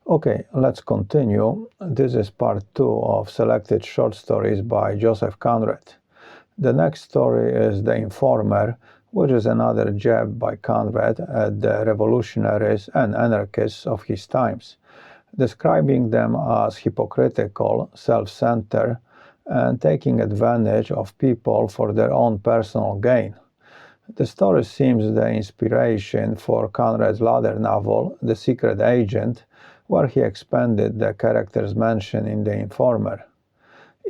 Okay, let's continue. This is part 2 of selected short stories by Joseph Conrad. The next story is The Informer, which is another jab by Conrad at the revolutionaries and anarchists of his times, describing them as hypocritical, self-centered, and taking advantage of people for their own personal gain. The story seems the inspiration for Conrad's later novel, The Secret Agent, where he expanded the characters mentioned in The Informer.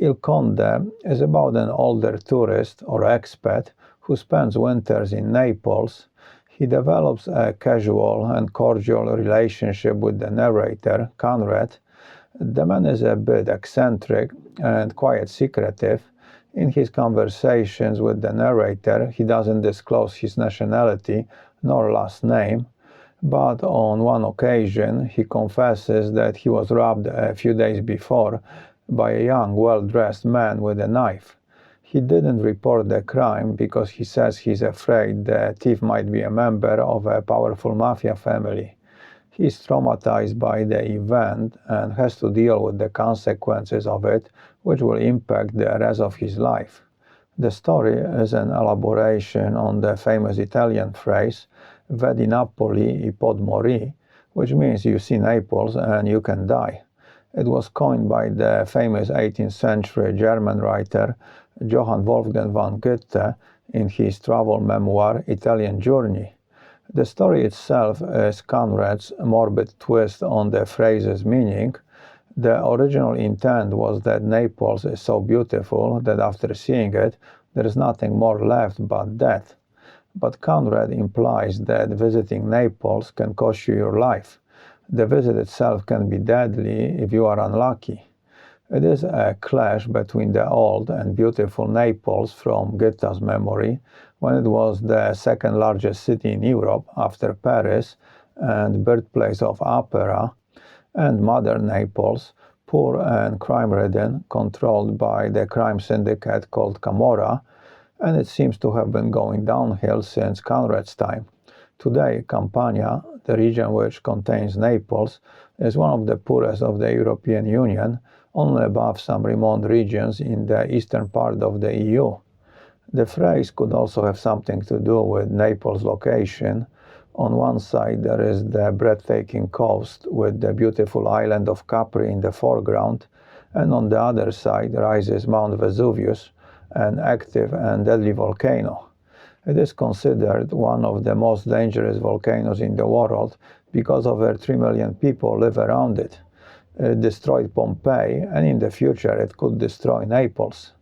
Il Conde is about an older tourist or expat who spends winters in Naples. He develops a casual and cordial relationship with the narrator, Conrad. The man is a bit eccentric and quite secretive. In his conversations with the narrator, he doesn't disclose his nationality nor last name, but on one occasion he confesses that he was robbed a few days before by a young, well-dressed man with a knife. He didn't report the crime because he says he's afraid the thief might be a member of a powerful mafia family. He is traumatized by the event and has to deal with the consequences of it, which will impact the rest of his life. The story is an elaboration on the famous Italian phrase, Vedi Napoli e pod morì, which means you see Naples and you can die. It was coined by the famous 18th century German writer Johann Wolfgang von Goethe in his travel memoir Italian Journey. The story itself is Conrad's morbid twist on the phrase's meaning. The original intent was that Naples is so beautiful that after seeing it, there is nothing more left but death. But Conrad implies that visiting Naples can cost you your life. The visit itself can be deadly if you are unlucky. It is a clash between the old and beautiful Naples from Goethe's memory, when it was the second largest city in Europe after Paris and birthplace of opera, and modern Naples, poor and crime-ridden, controlled by the crime syndicate called Camorra, and it seems to have been going downhill since Conrad's time. Today, Campania, the region which contains Naples, is one of the poorest of the European Union, only above some remote regions in the eastern part of the EU. The phrase could also have something to do with Naples' location. On one side there is the breathtaking coast with the beautiful island of Capri in the foreground, and on the other side rises Mount Vesuvius, an active and deadly volcano. It is considered one of the most dangerous volcanoes in the world because over 3 million people live around it. It destroyed Pompeii, and in the future it could destroy Naples.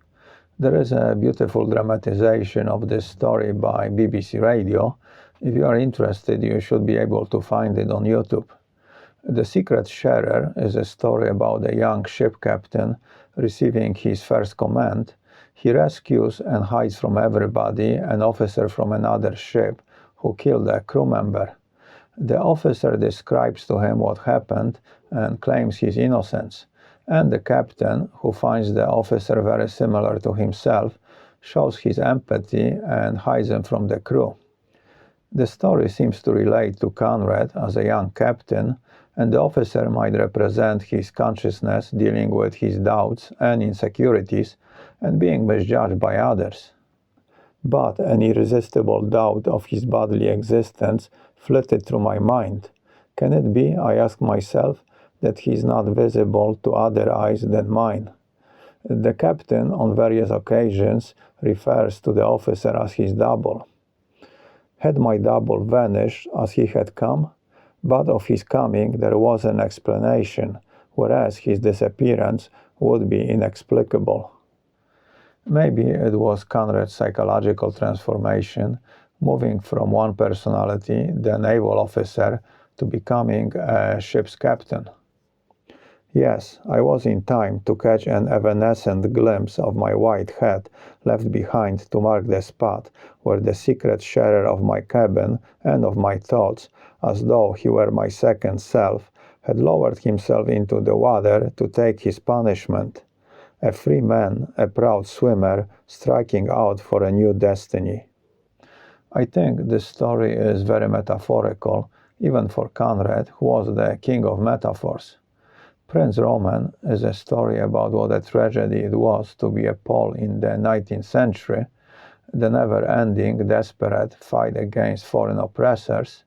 There is a beautiful dramatization of this story by BBC Radio. If you are interested, you should be able to find it on YouTube. The Secret Sharer is a story about a young ship captain receiving his first command. He rescues and hides from everybody an officer from another ship who killed a crew member. The officer describes to him what happened and claims his innocence, and the captain, who finds the officer very similar to himself, shows his empathy and hides him from the crew. The story seems to relate to Conrad as a young captain, and the officer might represent his consciousness dealing with his doubts and insecurities and being misjudged by others. But an irresistible doubt of his bodily existence flitted through my mind. Can it be, I ask myself, that he is not visible to other eyes than mine? The captain, on various occasions, refers to the officer as his double. Had my double vanished as he had come? But of his coming there was an explanation, whereas his disappearance would be inexplicable. Maybe it was Conrad's psychological transformation, moving from one personality, the naval officer, to becoming a ship's captain. Yes, I was in time to catch an evanescent glimpse of my white hat left behind to mark the spot where the secret sharer of my cabin and of my thoughts, as though he were my second self, had lowered himself into the water to take his punishment. A free man, a proud swimmer, striking out for a new destiny. I think this story is very metaphorical. even for Conrad, who was the king of metaphors. Prince Roman is a story about what a tragedy it was to be a Pole in the 19th century, the never-ending, desperate fight against foreign oppressors.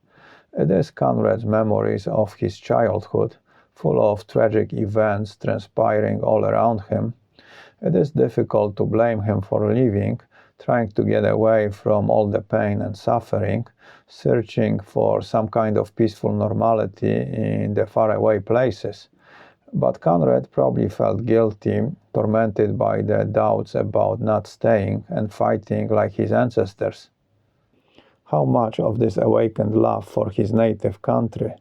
It is Conrad's memories of his childhood, full of tragic events transpiring all around him. It is difficult to blame him for leaving, trying to get away from all the pain and suffering, searching for some kind of peaceful normality in the faraway places. But Conrad probably felt guilty, tormented by the doubts about not staying and fighting like his ancestors. How much of this awakened love for his native country,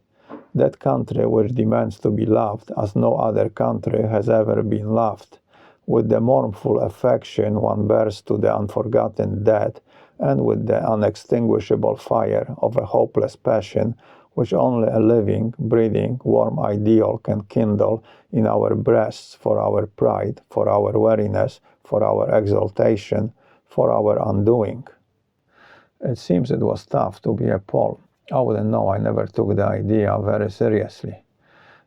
that country which demands to be loved as no other country has ever been loved, with the mournful affection one bears to the unforgotten dead, and with the unextinguishable fire of a hopeless passion which only a living, breathing, warm ideal can kindle in our breasts for our pride, for our weariness, for our exaltation, for our undoing. It seems it was tough to be a Pole. I wouldn't know, I never took the idea very seriously.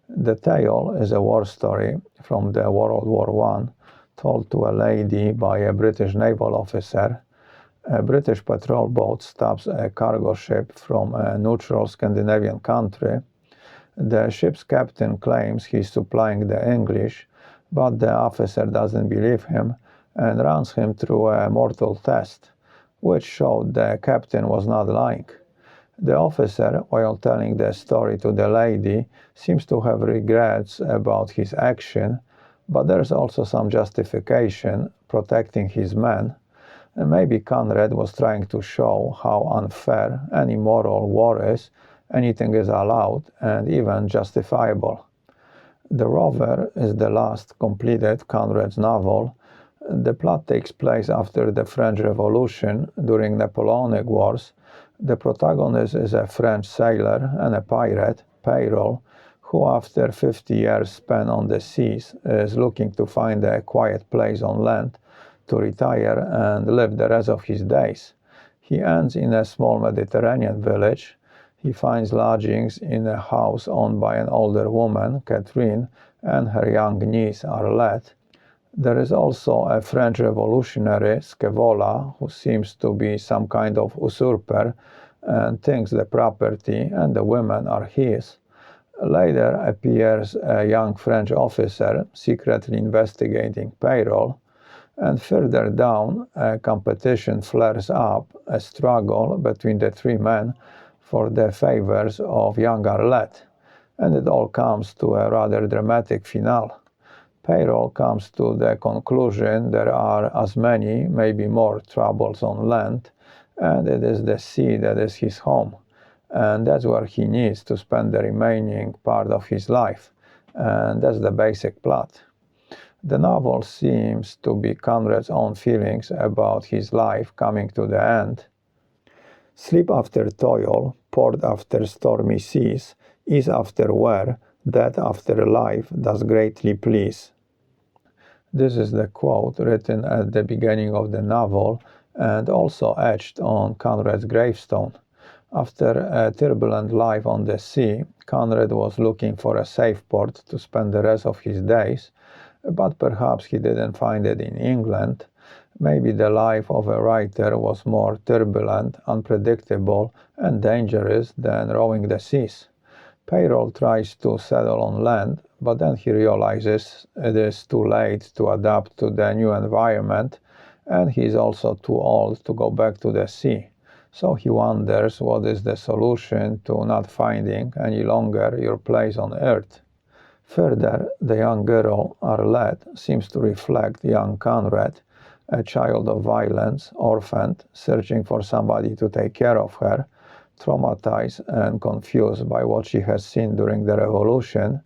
The tale is a war story from the World War I, told to a lady by a British naval officer. A British patrol boat stops a cargo ship from a neutral Scandinavian country. The ship's captain claims he's supplying the English, but the officer doesn't believe him and runs him through a mortal test, which showed the captain was not lying. The officer, while telling the story to the lady, seems to have regrets about his action, but there's also some justification, protecting his men. And maybe Conrad was trying to show how unfair and immoral war is. Anything is allowed and even justifiable. The Rover is the last completed Conrad's novel. The plot takes place after the French Revolution, during Napoleonic Wars. The protagonist is a French sailor and a pirate, Payroll, who after 50 years spent on the seas is looking to find a quiet place on land to retire and live the rest of his days. He ends in a small Mediterranean village. He finds lodgings in a house owned by an older woman, Catherine, and her young niece, Arlette. There is also a French revolutionary, Scaevola, who seems to be some kind of usurper and thinks the property and the women are his. Later appears a young French officer secretly investigating Payroll, and further down a competition flares up, a struggle between the three men for the favors of young Arlette, and it all comes to a rather dramatic finale. Payroll comes to the conclusion there are as many, maybe more, troubles on land, and it is the sea that is his home. And that's where he needs to spend the remaining part of his life. And that's the basic plot. The novel seems to be Conrad's own feelings about his life coming to the end. Sleep after toil, port after stormy seas, ease after wear, death after life does greatly please. This is the quote written at the beginning of the novel and also etched on Conrad's gravestone. After a turbulent life on the sea, Conrad was looking for a safe port to spend the rest of his days, but perhaps he didn't find it in England. Maybe the life of a writer was more turbulent, unpredictable, and dangerous than rowing the seas. Payroll tries to settle on land, but then he realizes it is too late to adapt to the new environment, and he is also too old to go back to the sea. So he wonders what is the solution to not finding any longer your place on earth. Further, the young girl, Arlette, seems to reflect young Conrad, a child of violence, orphaned, searching for somebody to take care of her, traumatized and confused by what she has seen during the revolution.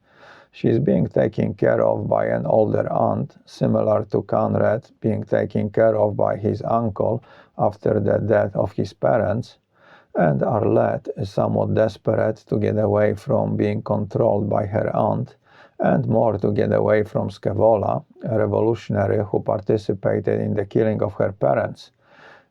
She is being taken care of by an older aunt, similar to Conrad being taken care of by his uncle after the death of his parents. And Arlette is somewhat desperate to get away from being controlled by her aunt, and more to get away from Scaevola, a revolutionary who participated in the killing of her parents.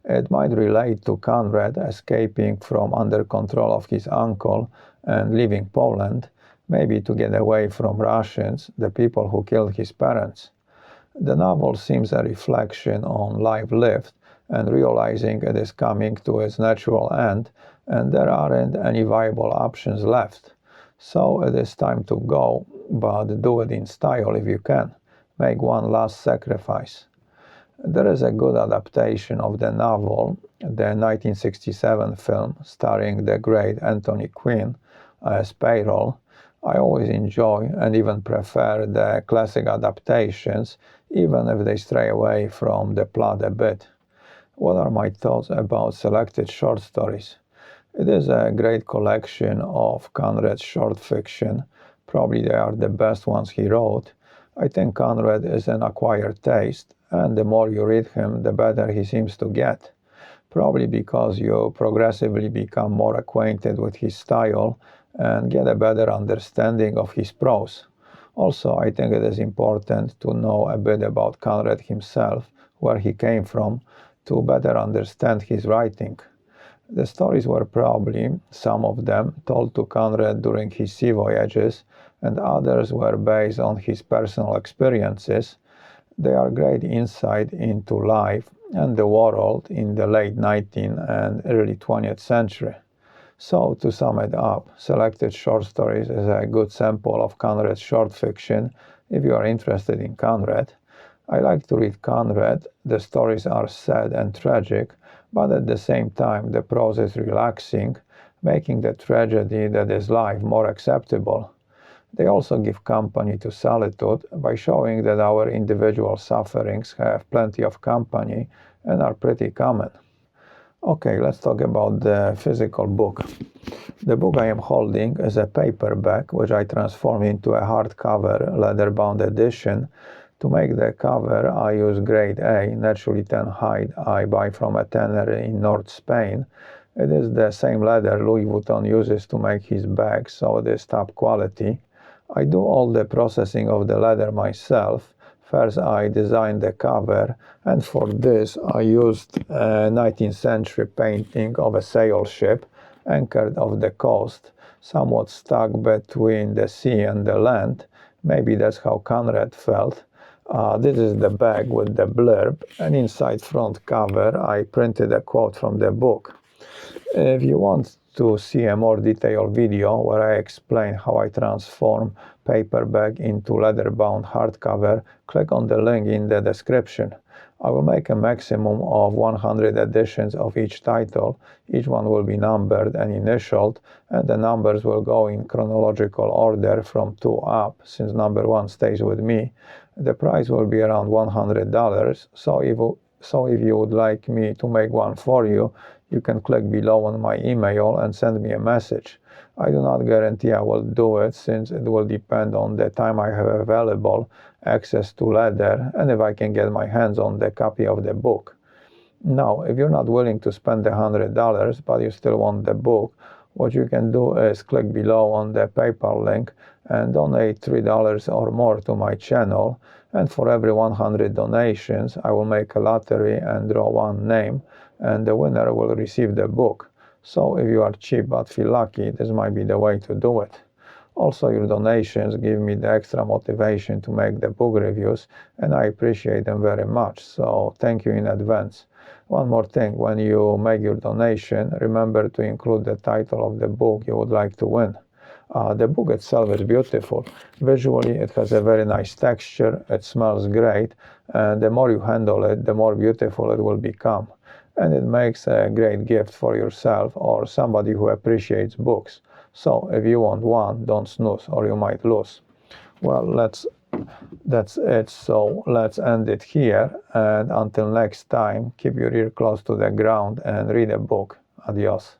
It might relate to Conrad escaping from under control of his uncle and leaving Poland, maybe to get away from Russians, the people who killed his parents. The novel seems a reflection on life lived and realizing it is coming to its natural end and there aren't any viable options left. So it is time to go, but do it in style if you can. Make one last sacrifice. There is a good adaptation of the novel, the 1967 film starring the great Anthony Quinn as Payroll. I always enjoy and even prefer the classic adaptations, even if they stray away from the plot a bit. What are my thoughts about selected short stories? It is a great collection of Conrad's short fiction. Probably they are the best ones he wrote. I think Conrad is an acquired taste, and the more you read him, the better he seems to get. Probably because you progressively become more acquainted with his style and get a better understanding of his prose. Also, I think it is important to know a bit about Conrad himself, where he came from, to better understand his writing. The stories were probably, some of them, told to Conrad during his sea voyages, and others were based on his personal experiences. They are great insight into life and the world in the late 19th and early 20th century. So, to sum it up, Selected Short Stories is a good sample of Conrad's short fiction if you are interested in Conrad. I like to read Conrad. The stories are sad and tragic, but at the same time the prose is relaxing, making the tragedy that is life more acceptable. They also give company to solitude by showing that our individual sufferings have plenty of company and are pretty common. Okay, let's talk about the physical book. The book I am holding is a paperback which I transformed into a hardcover leather-bound edition. To make the cover, I use grade A, naturally tan hide I buy from a tanner in North Spain. It is the same leather Louis Vuitton uses to make his bags, so it is top quality. I do all the processing of the leather myself. First, I designed the cover, and for this, I used a 19th century painting of a sail ship anchored off the coast, somewhat stuck between the sea and the land. Maybe that's how Conrad felt. This is the bag with the blurb, and inside front cover I printed a quote from the book. If you want to see a more detailed video where I explain how I transform paperback into leather-bound hardcover, click on the link in the description. I will make a maximum of 100 editions of each title. Each one will be numbered and initialed, and the numbers will go in chronological order from 2 up, since number 1 stays with me. The price will be around $100, so if you would like me to make one for you, you can click below on my email and send me a message. I do not guarantee I will do it, since it will depend on the time I have available, access to leather, and if I can get my hands on the copy of the book. Now, if you're not willing to spend the $100, but you still want the book, what you can do is click below on the PayPal link and donate $3 or more to my channel. And for every 100 donations, I will make a lottery and draw one name, and the winner will receive the book. So if you are cheap but feel lucky, this might be the way to do it. Also, your donations give me the extra motivation to make the book reviews, and I appreciate them very much, so thank you in advance. One more thing, when you make your donation, remember to include the title of the book you would like to win. The book itself is beautiful. Visually, it has a very nice texture, it smells great, and the more you handle it, the more beautiful it will become. And it makes a great gift for yourself or somebody who appreciates books. So if you want one, don't snooze or you might lose. Well, that's it. So let's end it here. And until next time, keep your ear close to the ground and read a book. Adios.